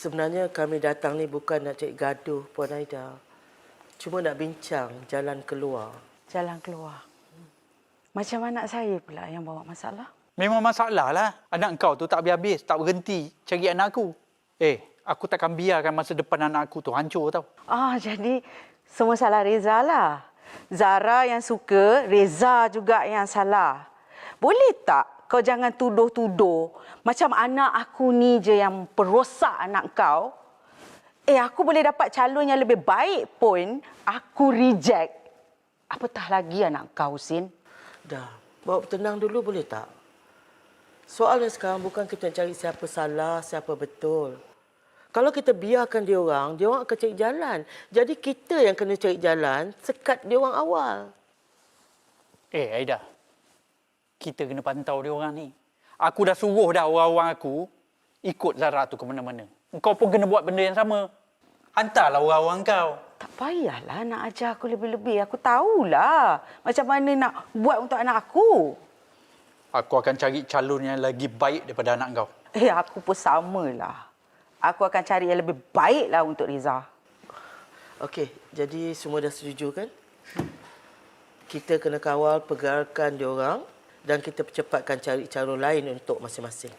Sebenarnya kami datang ni bukan nak cari gaduh, Puan Aida. Cuma nak bincang jalan keluar. Jalan keluar. Macam anak saya pula yang bawa masalah. Memang masalah lah. Anak kau tu tak habis-habis, tak berhenti cari anak aku. Aku takkan biarkan masa depan anak aku tu hancur tau. Jadi semua salah Reza lah. Zara yang suka, Reza juga yang salah. Boleh tak kau jangan tuduh-tuduh macam anak aku ni je yang perosak anak kau? Aku boleh dapat calon yang lebih baik pun, aku reject. Apatah lagi anak kau, Sin? Dah, bawa tenang dulu boleh tak? Soalnya sekarang bukan kita nak cari siapa salah, siapa betul. Kalau kita biarkan dia orang akan cari jalan. Jadi kita yang kena cari jalan, sekat dia orang awal. Aida, kita kena pantau dia orang ni. Aku dah suruh dah orang-orang aku ikut Zara tu ke mana-mana. Kau pun kena buat benda yang sama. Hantarlah orang-orang kau. Tak payahlah nak ajar aku lebih-lebih. Aku tahulah macam mana nak buat untuk anak aku. Aku akan cari calon yang lagi baik daripada anak kau. Aku pun samalah. Aku akan cari yang lebih baiklah untuk Riza. Okey, jadi semua dah setuju kan? Kita kena kawal pergerakan dia orang dan kita percepatkan cari calon lain untuk masing-masing.